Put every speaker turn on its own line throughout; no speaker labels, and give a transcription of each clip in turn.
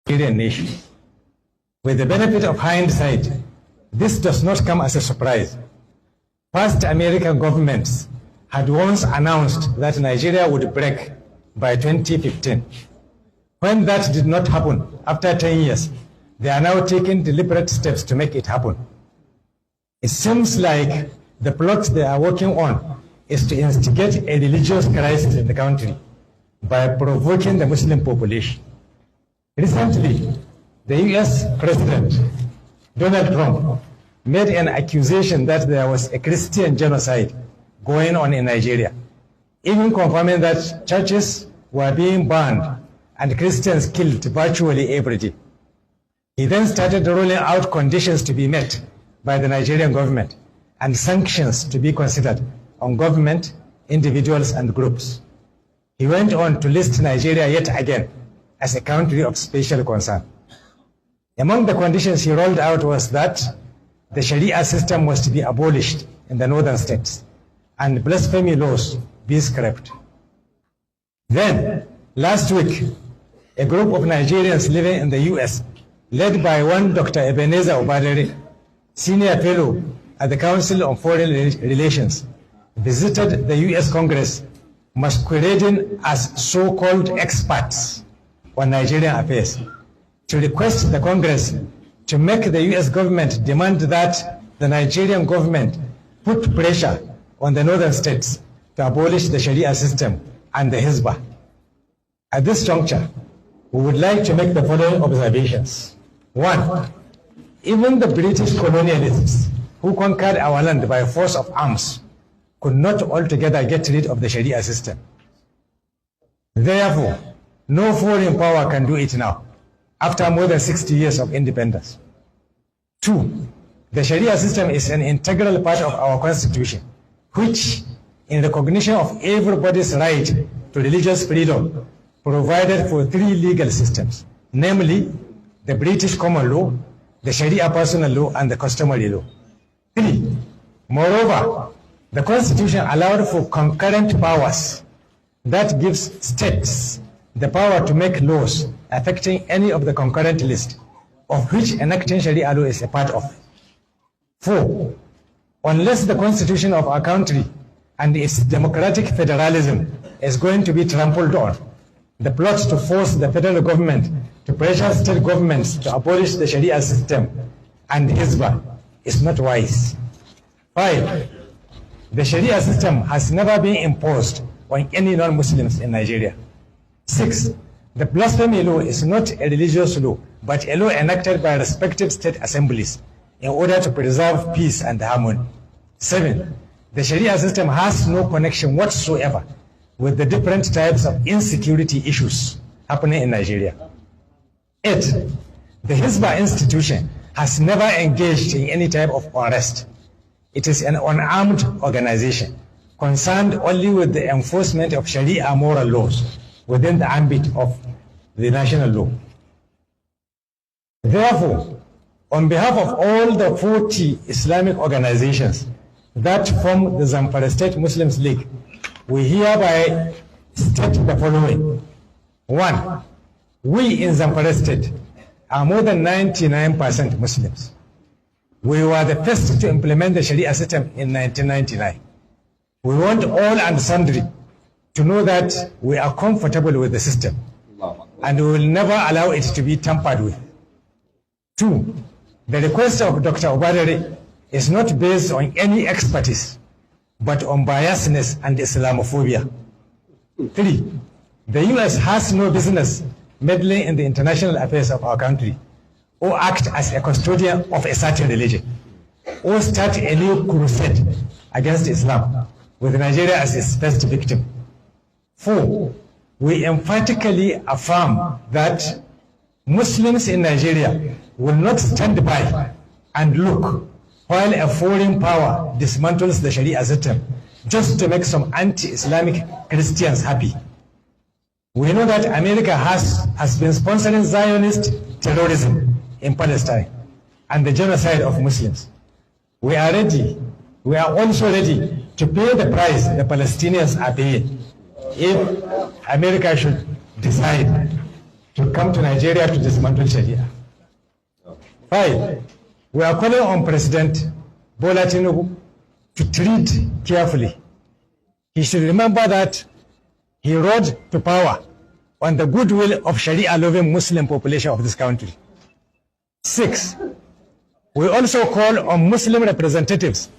Nigerian nation. With the benefit of hindsight, this does not come as a surprise. Past American governments had once announced that Nigeria would break by 2015. When that did not happen, after 10 years, they are now taking deliberate steps to make it happen. It seems like the plot they are working on is to instigate a religious crisis in the country by provoking the Muslim population. Recently, the US President, Donald Trump, made an accusation that there was a Christian genocide going on in Nigeria, even confirming that churches were being burned and Christians killed virtually every day. He then started rolling out conditions to be met by the Nigerian government and sanctions to be considered on government, individuals, and groups. He went on to list Nigeria yet again as a country of special concern. Among the conditions he rolled out was that the Sharia system was to be abolished in the northern states and blasphemy laws be scrapped. Then, last week, a group of Nigerians living in the US, led by one Dr. Ebenezer Obadere, senior fellow at the Council on Foreign Relations, visited the US Congress masquerading as so-called experts on Nigerian affairs to request the Congress to make the US government demand that the Nigerian government put pressure on the northern states to abolish the Sharia system and the Hizbah. At this juncture, we would like to make the following observations. One, even the British colonialists who conquered our land by force of arms could not altogether get rid of the Sharia system. Therefore, no foreign power can do it now, after more than 60 years of independence. Two, the Sharia system is an integral part of our constitution, which, in recognition of everybody's right to religious freedom, provided for three legal systems, namely the British common law, the Sharia personal law, and the customary law. Three, moreover, the Constitution allowed for concurrent powers that gives states the power to make laws affecting any of the concurrent list, of which enacting Sharia law is a part of. Four, unless the Constitution of our country and its democratic federalism is going to be trampled on, the plot to force the federal government to pressure state governments to abolish the Sharia system and Hizbah is not wise. Five, the Sharia system has never been imposed on any non-Muslims in Nigeria. Six, the blasphemy law is not a religious law, but a law enacted by respective state assemblies in order to preserve peace and harmony. Seven, the Sharia system has no connection whatsoever with the different types of insecurity issues happening in Nigeria. Eight, the Hizbah institution has never engaged in any type of unrest. It is an unarmed organization concerned only with the enforcement of Sharia moral laws within the ambit of the national law. Therefore, on behalf of all the 40 Islamic organizations that form the Zamfara State Muslims League, we hereby state the following. One, we in Zamfara State are more than 99% Muslims. We were the first to implement the Sharia system in 1999. We want all and sundry to know that we are comfortable with the system and we will never allow it to be tampered with. Two, the request of Dr. Obadere is not based on any expertise, but on biasness and Islamophobia. Three, the US has no business meddling in the international affairs of our country, or act as a custodian of a certain religion, or start a new crusade against Islam, with Nigeria as its first victim. Four, we emphatically affirm that Muslims in Nigeria will not stand by and look while a foreign power dismantles the Sharia system just to make some anti-Islamic Christians happy. We know that America has been sponsoring Zionist terrorism in Palestine and the genocide of Muslims. We are also ready to pay the price the Palestinians are paying if America should decide to come to Nigeria to dismantle Sharia. 5, we are calling on President Bola Tinubu to tread carefully. He should remember that he rose to power on the goodwill of Sharia-loving Muslim population of this country. 6, we also call on Muslim representatives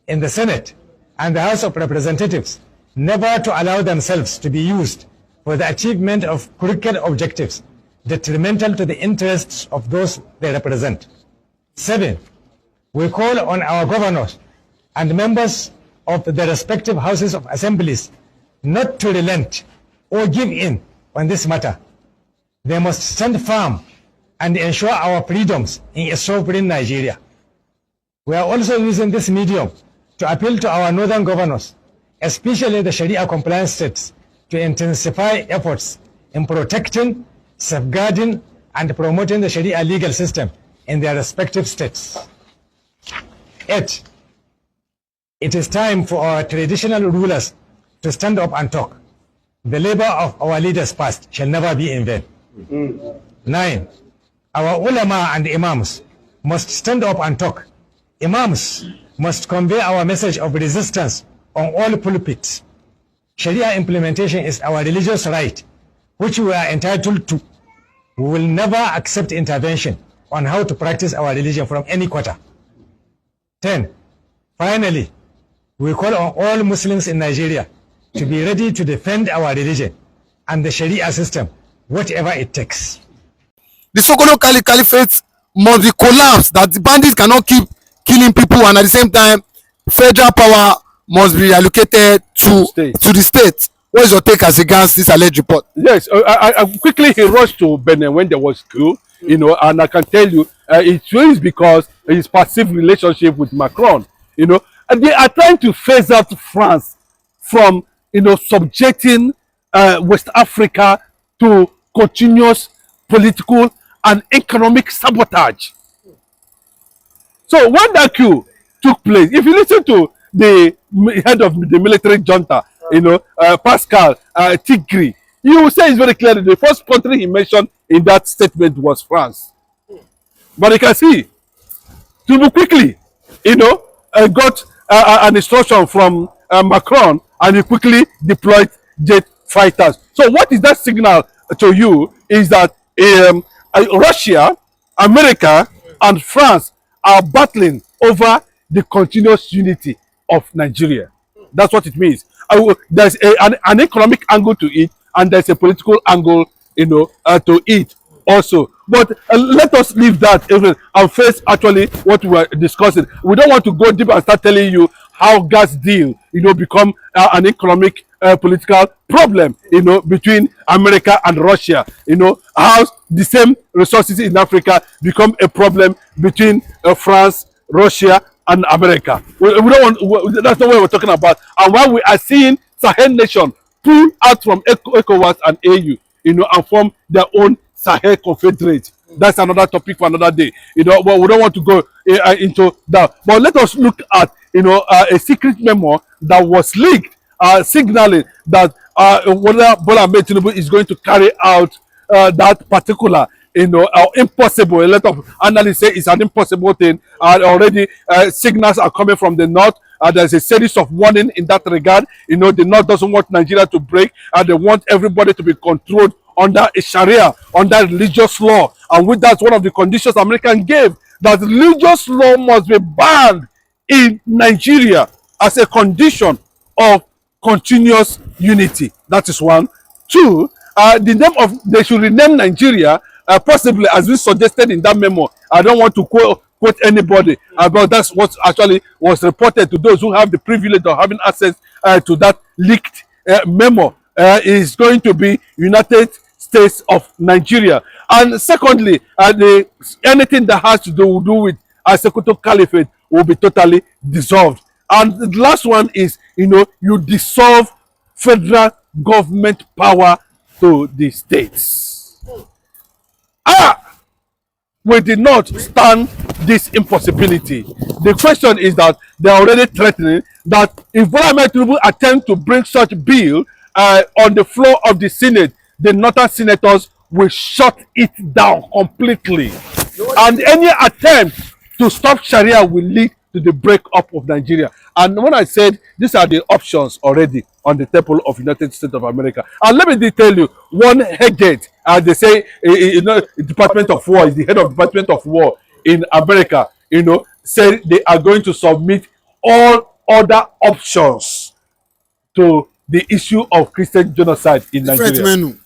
in the Senate and the House of Representatives never to allow themselves to be used for the achievement of crooked objectives detrimental to the interests of those they represent. 7, we call on our governors and members of the respective houses of assemblies not to relent or give in on this matter. They must stand firm and ensure our freedoms in a sovereign Nigeria. We are also using this medium to appeal to our northern governors, especially the Sharia compliant states, to intensify efforts in protecting, safeguarding, and promoting the Sharia legal system in their respective states. 8, it is time for our traditional rulers to stand up and talk. The labor of our leaders past shall never be in vain. 9, our ulama and imams must stand up and talk. Imams must convey our message of resistance on all pulpits. Sharia implementation is our religious right, which we are entitled to. We will never accept intervention on how to practice our religion from any quarter. 10, finally, we call on all Muslims in Nigeria to be ready to defend our religion and the Sharia system, whatever it takes.
The Sokoto Caliphate must be collapsed, that the bandits cannot keep killing people, and at the same time, federal power must be allocated to the state. What is your take as regards this alleged report?
Yes, I quickly he rushed to Benin when there was coup, you know, and I can tell you it's really because his passive relationship with Macron, you know, and they are trying to phase out France from, you know, subjecting West Africa to continuous political and economic sabotage. So when that coup took place, if you listen to the head of the military junta, you know, Pascal Tigri, you will say it's very clear that the first country he mentioned in that statement was France. But you can see, Tinubu quickly, you know, got an instruction from Macron, and he quickly deployed jet fighters. So what is that signal to you is that Russia, America, and France are battling over the continuous unity of Nigeria. That's what it means. There's an economic angle to it, and there's a political angle, you know, to it also. But let us leave that and face actually what we are discussing. We don't want to go deep and start telling you how gas deal, you know, become an economic political problem, you know, between America and Russia. You know, how the same resources in Africa become a problem between France, Russia, and America. We don't want, that's not what we're talking about. And while we are seeing Sahel nation pull out from ECOWAS and AU, you know, and form their own Sahel Confederate. That's another topic for another day. You know, but we don't want to go into that. But let us look at, you know, a secret memo that was leaked, signaling that whether Bola Ahmed Tinubu is going to carry out that particular, you know, impossible. A lot of analysts say it's an impossible thing. Already signals are coming from the north. There's a series of warning in that regard. You know, the north doesn't want Nigeria to break, and they want everybody to be controlled under a Sharia, under religious law. And with that's one of the conditions America gave, that religious law must be banned in Nigeria as a condition of continuous unity. That is one. Two, the name of, they should rename Nigeria, possibly as we suggested in that memo. I don't want to quote anybody, but that's what actually was reported to those who have the privilege of having access to that leaked memo. Is going to be United States of Nigeria. And secondly, anything that has to do with Sokoto Caliphate will be totally dissolved. And the last one is, you know, you dissolve federal government power to the states. We did not stand this impossibility. The question is that they are already threatening that if Bola Ahmed Tinubu attempt to bring such bill on the floor of the Senate, the northern senators will shut it down completely. And any attempt to stop Sharia will lead to the breakup of Nigeria. And when I said these are the options already on the table of United States of America, and let me tell you, one headed, they say, Department of War is the head of Department of War in America, said they are going to submit all other options to the issue of Christian genocide in Nigeria.
Menu.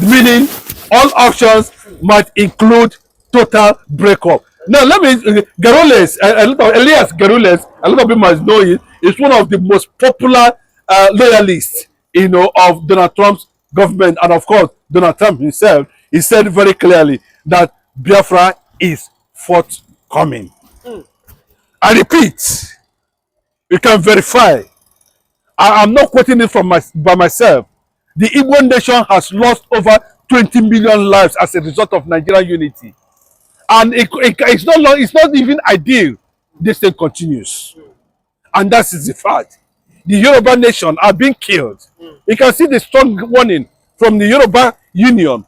Meaning, all options might include total breakup. Now, let me, Garules, Elias Garules, a lot of people must know it, is one of the most popular loyalists, of Donald Trump's government. And of course, Donald Trump himself, he said very clearly that Biafra is forthcoming. I repeat, you can verify. I'm not quoting it by myself. The Igbo nation has lost over 20 million lives as a result of Nigerian unity. And it's not long, it's not even ideal. This thing continues. And that is the fact. The Yoruba nation are being killed. You can see the strong warning from the Yoruba Union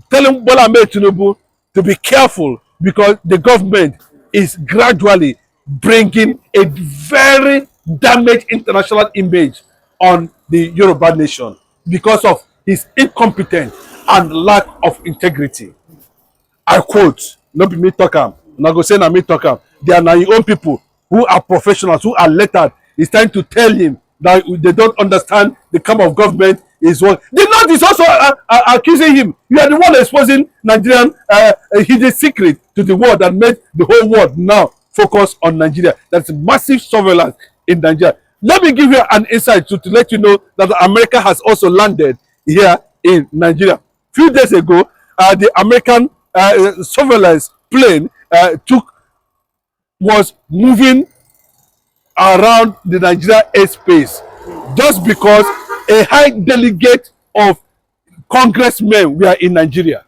telling Bola Ahmed Tinubu to be careful because the government is gradually bringing a very damaged international image on the Yoruba nation because of his incompetence and lack of integrity. I quote, not be me talking, not go say na me talking. They are now your own people who are professionals, who are lettered. It's time to tell him that they don't understand the kind of government is what. The North is also accusing him. You are the one exposing Nigerian hidden secret to the world that made the whole world now focus on Nigeria. That's massive surveillance in Nigeria. Let me give you an insight to let you know that America has also landed here in Nigeria. Few days ago, the American surveillance plane was moving around the Nigeria airspace just because a high delegate of congressmen were in Nigeria.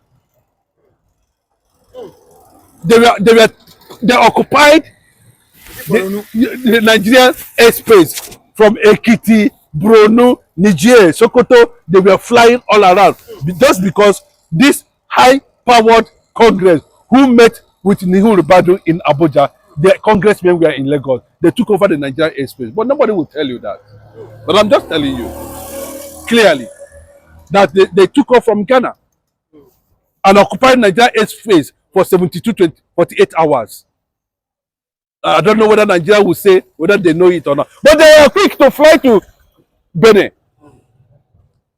They occupied the Nigerian airspace from Ekiti, Borno, Niger, Sokoto. They were flying all around just because this high-powered Congress who met with Nuhu Ribadu in Abuja, the congressmen were in Lagos. They took over the Nigerian airspace. But nobody will tell you that. But I'm just telling you clearly that they took off from Ghana and occupied Nigerian airspace for 48 hours. I don't know whether Nigeria will say whether they know it or not. But they were quick to fly to Benin.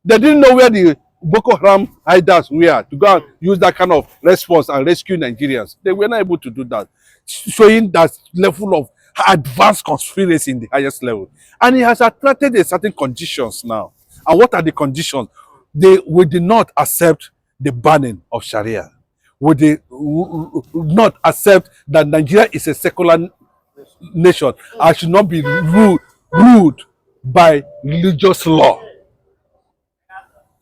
They didn't know where the Boko Haram hiders were to go and use that kind of response and rescue Nigerians. They were not able to do that, showing that level of advanced conspiracy in the highest level. And it has attracted a certain conditions now. And what are the conditions? We did not accept the banning of Sharia. Would they not accept that Nigeria is a secular nation and should not be ruled by religious law?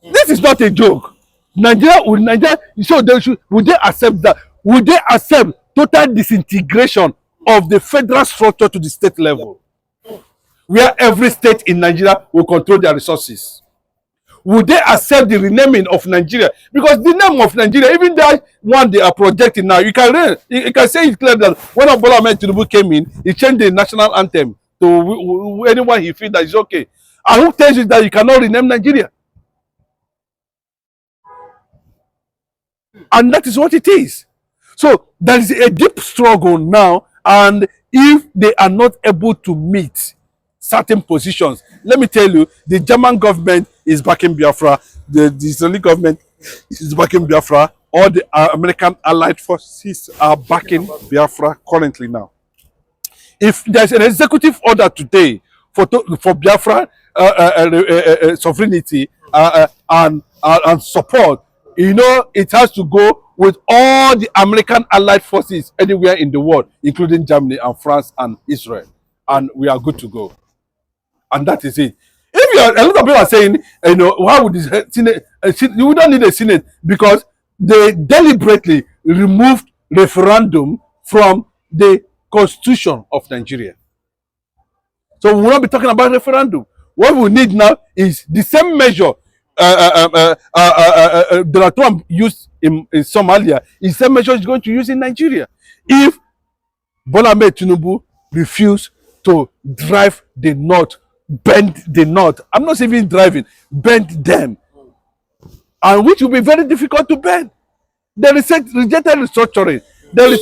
This is not a joke. Nigeria, so would they accept that? Would they accept total disintegration of the federal structure to the state level, where every state in Nigeria will control their resources? Would they accept the renaming of Nigeria? Because the name of Nigeria, even that one they are projecting now, you can say it clear that when Bola Ahmed Tinubu came in, he changed the national anthem to anyone he feels that is okay. And who tells you that you cannot rename Nigeria? And that is what it is. So there is a deep struggle now, and if they are not able to meet certain positions, let me tell you, the German government is backing Biafra, the Israeli government is backing Biafra, all the American allied forces are backing Biafra currently now. If there's an executive order today for Biafra sovereignty and support, it has to go with all the American allied forces anywhere in the world, including Germany and France and Israel. And we are good to go. And that is it. If a lot of people are saying, why would this Senate? You don't need a Senate because they deliberately removed referendum from the Constitution of Nigeria. So we will not be talking about referendum. What we need now is the same measure Donald Trump used in Somalia is the same measure he's going to use in Nigeria. If Bola Ahmed Tinubu refuse to drive the North, bend the North, I'm not even driving, bend them, and which will be very difficult to bend. They rejected restructuring. They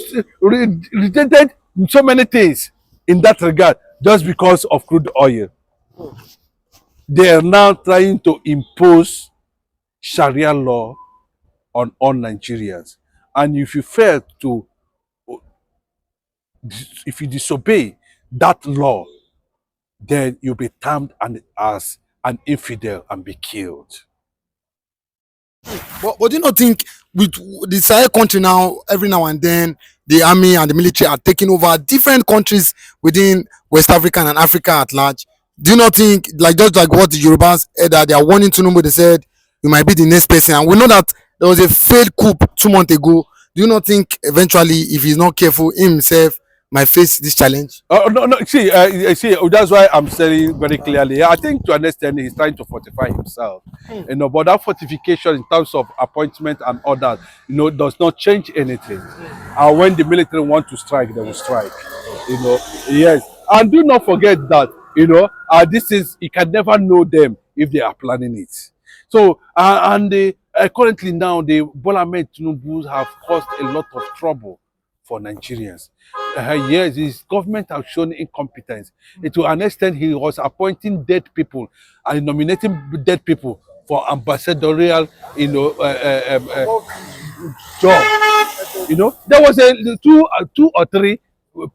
rejected so many things in that regard just because of crude oil. They are now trying to impose Sharia law on all Nigerians. And if you fail to, if you disobey that law, then you'll be termed as an infidel and be killed.
But do you not think with the Sahel country now, every now and then, the army and the military are taking over different countries within West Africa and Africa at large? Do you not think, like just like what the Yorubas said, that they are warning Tinubu, they said you might be the next person, and we know that there was a failed coup 2 months ago. Do you not think eventually, if he's not careful, himself might face this challenge?
No. See, that's why I'm saying very clearly. I think to an extent he's trying to fortify himself, but that fortification in terms of appointment and all that, does not change anything. And when the military want to strike, they will strike. Yes. And do not forget that, this is, you can never know them if they are planning it. So, currently now, the Bola Ahmed Tinubu have caused a lot of trouble for Nigerians. Yes, his government have shown incompetence. To an extent, he was appointing dead people and nominating dead people for ambassadorial, job. There was two or three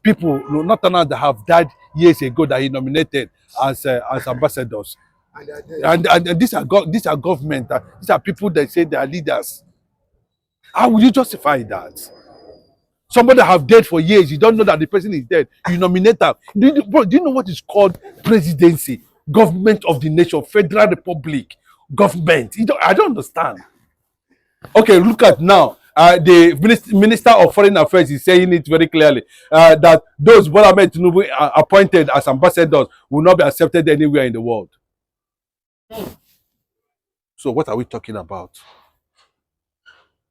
people, not another, that have died years ago that he nominated as ambassadors. And these are government. These are people that say they are leaders. How will you justify that? Somebody have dead for years, you don't know that the person is dead, you nominate them. Do you know what is called presidency? Government of the nation, federal republic, government. I don't understand. Okay, look at now. The Minister of Foreign Affairs is saying it very clearly, that those Bola Ahmed Tinubu appointed as ambassadors will not be accepted anywhere in the world. So what are we talking about?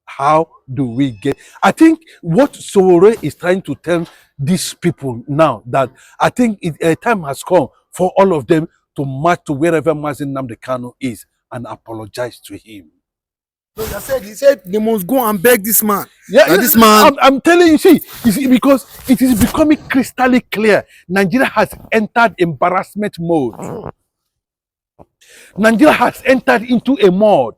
How do we get? I think what Sowore is trying to tell these people now, that I think a time has come for all of them to march to wherever Mazi Nnamdi Kanu is and apologize to him.
So he said they must go and beg this man.
Yeah,
this man.
I'm telling you, see, because it is becoming crystal clear. Nigeria has entered embarrassment mode. Nigeria has entered into a mode.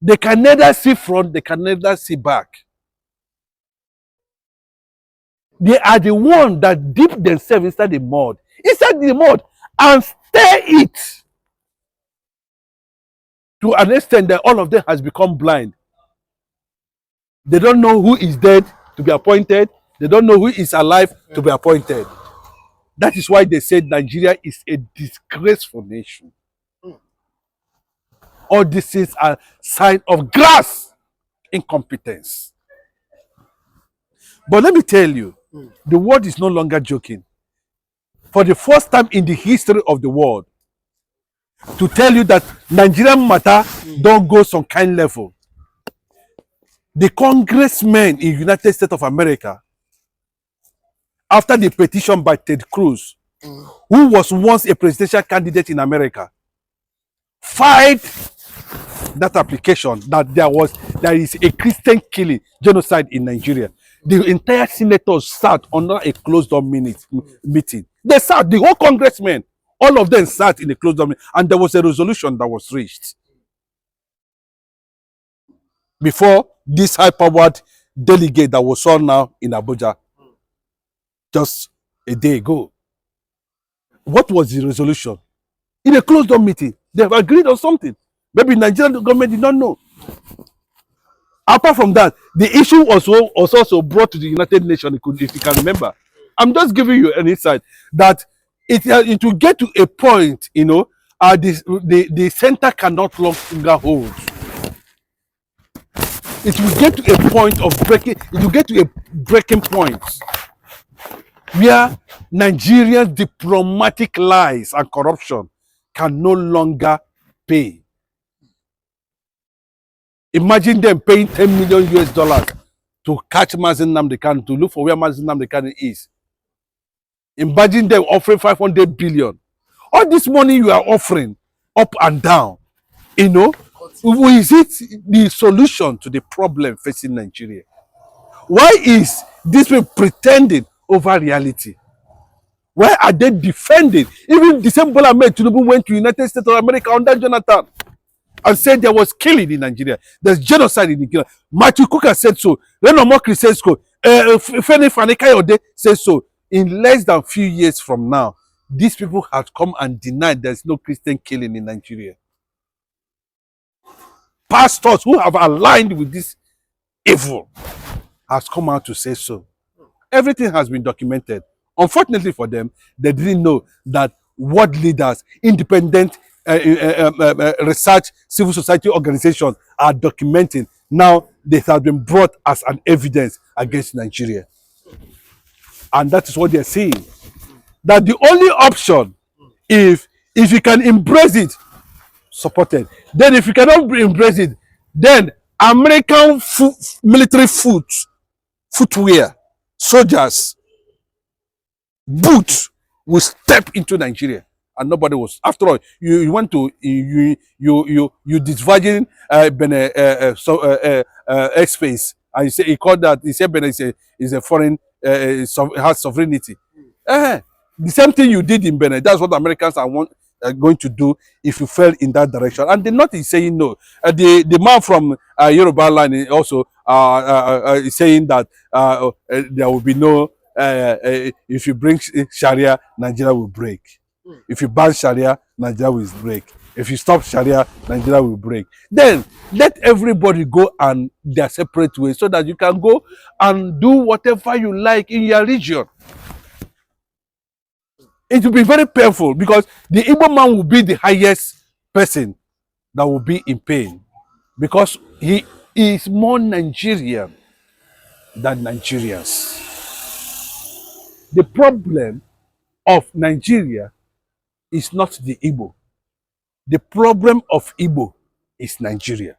They can neither see front, they can neither see back. They are the ones that dip themselves inside the mud, and stir it to an extent that all of them has become blind. They don't know who is dead to be appointed. They don't know who is alive to be appointed. That is why they said Nigeria is a disgraceful nation. All this is a sign of grass incompetence. But let me tell you, the world is no longer joking. For the first time in the history of the world, to tell you that Nigerian matter don't go some kind level. The congressmen in the United States of America, after the petition by Ted Cruz, who was once a presidential candidate in America, filed that application that there is a Christian killing genocide in Nigeria. The entire senators sat under a closed door meeting. They sat, the whole congressmen, all of them sat in a closed door meeting, and there was a resolution that was reached before this high-powered delegate that was saw now in Abuja just a day ago. What was the resolution? In a closed door meeting, they have agreed on something. Maybe Nigerian government did not know. Apart from that, the issue was also brought to the United Nations, if you can remember. I'm just giving you an insight that it will get to a point, the center cannot longer hold. It will get to a point of breaking, it will get to a breaking point where Nigeria's diplomatic lies and corruption can no longer pay. Imagine them paying 10 million US dollars to catch Mazi Nnamdi Kanu, to look for where Mazi Nnamdi Kanu is. Imagine them offering 500 billion. All this money you are offering up and down, you know, is it the solution to the problem facing Nigeria? Why is this people pretending over reality? Why are they defending? Even the same Bola Ahmed Tinubu went to United States of America under Jonathan and said there was killing in Nigeria. There's genocide in Nigeria. Matthew Kuka said so. Reno Mokri says so. Fene Fanekayode says so. In less than few years from now, these people have come and denied there's no Christian killing in Nigeria. Pastors who have aligned with this evil has come out to say so. Everything has been documented. Unfortunately for them, they didn't know that world leaders, independent research, civil society organizations are documenting. Now they have been brought as an evidence against Nigeria. And that is what they're saying. That the only option, if you can embrace it, support it. Then if you cannot embrace it, then American military footwear, soldiers, boots will step into Nigeria, and nobody was. After all, you want to you disvirgin airspace, and you say he called that. He said Benin is a foreign has sovereignty. The same thing you did in Benin. That's what Americans are going to do if you fell in that direction. And the North is saying no. The man from Yoruba land is also is saying that there will be no. If you bring Sharia, Nigeria will break. If you ban Sharia, Nigeria will break. If you stop Sharia, Nigeria will break. Then let everybody go and their separate ways so that you can go and do whatever you like in your region. It will be very painful because the Igbo man will be the highest person that will be in pain because he is more Nigerian than Nigerians. The problem of Nigeria is not the Igbo. The problem of Igbo is Nigeria.